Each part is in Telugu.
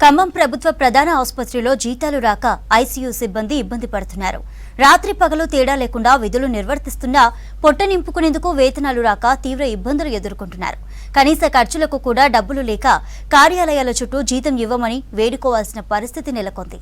ఖమ్మం ప్రభుత్వ ప్రధాన ఆసుపత్రిలో జీతాలు రాక ఐసీయూ సిబ్బంది ఇబ్బంది పడుతున్నారు. రాత్రి పగలు తేడా లేకుండా విధులు నిర్వర్తిస్తున్నా పొట్ట నింపుకునేందుకు వేతనాలు రాక తీవ్ర ఇబ్బందులు ఎదుర్కొంటున్నారు. కనీస ఖర్చులకు కూడా డబ్బులు లేక కార్యాలయాల చుట్టూ జీతం ఇవ్వమని వేడుకోవాల్సిన పరిస్థితి నెలకొంది.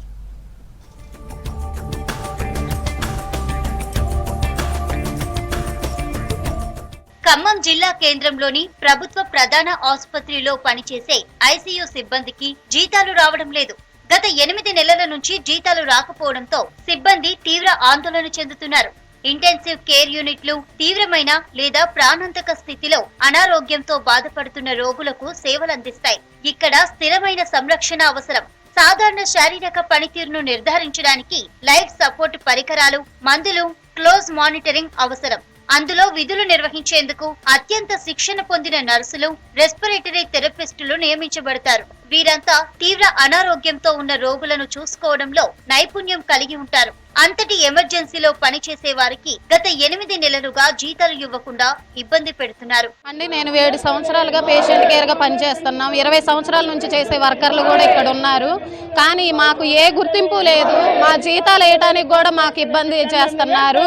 ఖమ్మం జిల్లా కేంద్రంలోని ప్రభుత్వ ప్రధాన ఆసుపత్రిలో పనిచేసే ఐసీయూ సిబ్బందికి జీతాలు రావడం లేదు. గత 8 నెలల నుంచి జీతాలు రాకపోవడంతో సిబ్బంది తీవ్ర ఆందోళన చెందుతున్నారు. ఇంటెన్సివ్ కేర్ యూనిట్లు, తీవ్రమైన లేదా ప్రాణాంతక స్థితిలో అనారోగ్యంతో బాధపడుతున్న రోగులకు సేవలందిస్తాయి. ఇక్కడ స్థిరమైన సంరక్షణ అవసరం. సాధారణ శారీరక పనితీరును నిర్ధారించడానికి లైఫ్ సపోర్ట్ పరికరాలు, మందులు, క్లోజ్ మానిటరింగ్ అవసరం. అందులో విధులు నిర్వహించేందుకు అత్యంత శిక్షణ పొందిన నర్సులు, రెస్పిరేటరీ థెరపిస్టులు నియమించబడతారు. వీరంతా తీవ్ర అనారోగ్యంతో ఉన్న రోగులను చూసుకోవడంలో నైపుణ్యం కలిగి ఉంటారు. అంతటి ఎమర్జెన్సీలో పనిచేసే వారికి గత 8 నెలలుగా జీతాలు ఇవ్వకుండా ఇబ్బంది పెడుతున్నారు. నేను 7 సంవత్సరాలుగా పేషెంట్ కేర్ గా పనిచేస్తున్నాం. 20 సంవత్సరాల నుంచి చేసే వర్కర్లు కూడా ఇక్కడ ఉన్నారు. కానీ మాకు ఏ గుర్తింపు లేదు. మా జీతాలు వేయడానికి కూడా మాకు ఇబ్బంది చేస్తున్నారు.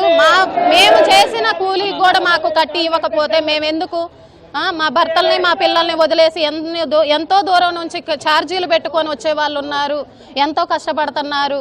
మేము చేసిన కూలీకి కూడా మాకు కట్టి ఇవ్వకపోతే మేమెందుకు మా భర్తల్ని మా పిల్లల్ని వదిలేసి ఎంతో దూరం నుంచి ఛార్జీలు పెట్టుకొని వచ్చే వాళ్ళు ఉన్నారు. ఎంతో కష్టపడుతున్నారు.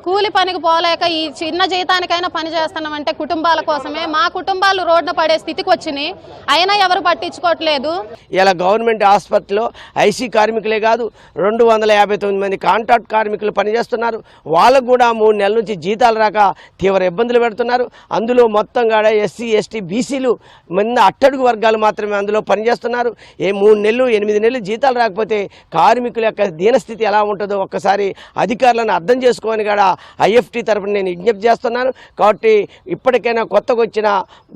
కూలి పనికి పోలేక ఈ చిన్న జీతానికైనా పని చేస్తున్నామంటే కుటుంబాల కోసమే. మా కుటుంబాలు రోడ్డున పడే స్థితికి వచ్చినాయి. అయినా ఎవరు పట్టించుకోవట్లేదు. ఇలా గవర్నమెంట్ ఆసుపత్రిలో ఐసీ కార్మికులే కాదు 259 మంది కాంట్రాక్ట్ కార్మికులు పనిచేస్తున్నారు. వాళ్ళకు కూడా 3 నెలల నుంచి జీతాలు రాక తీవ్ర ఇబ్బందులు పెడుతున్నారు. అందులో మొత్తం కూడా ఎస్సీ, ఎస్టీ, బీసీలు మంది అట్టడుగు వర్గాలు మాత్రమే అందులో పనిచేస్తున్నారు. 3 నెలలు 8 నెలలు జీతాలు రాకపోతే కార్మికుల యొక్క దీనస్థితి ఎలా ఉంటుందో ఒక్కసారి అధికారులను అర్థం చేసుకోని కూడా ఐఎఫ్టీ తరఫున నేను విజ్ఞప్తి చేస్తున్నాను. కాబట్టి ఇప్పటికైనా కొత్తగా వచ్చిన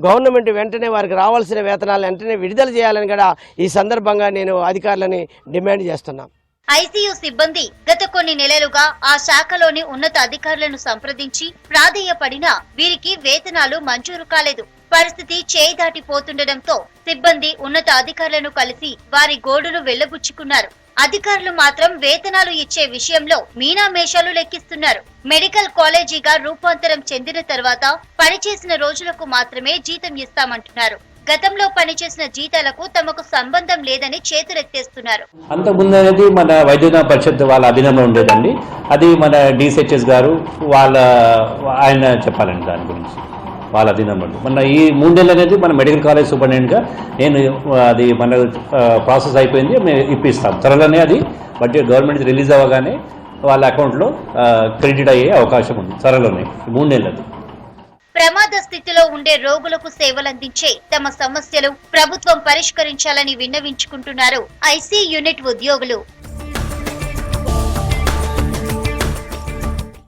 గవర్నమెంట్ వెంటనే వారికి రావాల్సిన వేతనాలు వెంటనే విడుదల చేయాలని కూడా ఈ సందర్భంగా నేను అధికారులని డిమాండ్ చేస్తున్నాను. ఐసీయూ సిబ్బంది గత కొన్ని నెలలుగా ఆ శాఖలోని ఉన్నత అధికారులను సంప్రదించి ప్రాధేయపడినా వీరికి వేతనాలు మంజూరు కాలేదు. పరిస్థితి చేయి దాటిపోతుండటంతో సిబ్బంది ఉన్నత అధికారులను కలిసి వారి గోడును వెళ్లబుచ్చుకున్నారు. అధికారులు మాత్రం వేతనాలు ఇచ్చే విషయంలో మీనామేషాలు లెక్కిస్తున్నారు. మెడికల్ కాలేజీగా రూపాంతరం చెందిన తర్వాత పనిచేసిన రోజులకు మాత్రమే జీతం ఇస్తామంటున్నారు. గతంలో పనిచేసిన జీతాలకు తమకు సంబంధం లేదని చేతులెత్తేస్తున్నారు. అంతకుముందు అనేది మన వైద్య పరిషత్ వాళ్ళ అధీనంలో ఉండేదండి. అది మన డిసిహెచ్ఎస్ గారు ఆయన చెప్పాలండి దాని గురించి. వాళ్ళ అధీనంలో మన ఈ 3 నెలలు అనేది మన మెడికల్ కాలేజ్ సూపరింటెండెంట్గా నేను అది మన ప్రాసెస్ అయిపోయింది. మేము ఇప్పిస్తాం త్వరలోనే. అది బడ్జెట్ గవర్నమెంట్ రిలీజ్ అవ్వగానే వాళ్ళ అకౌంట్లో క్రెడిట్ అయ్యే అవకాశం ఉంది త్వరలోనే. 3 నెలలు ప్రమాద స్థితిలో ఉండే రోగులకు సేవలందించే తమ సమస్యలు ప్రభుత్వం పరిష్కరించాలని విన్నవించుకుంటున్నారు ఐసీ యూనిట్ ఉద్యోగులు.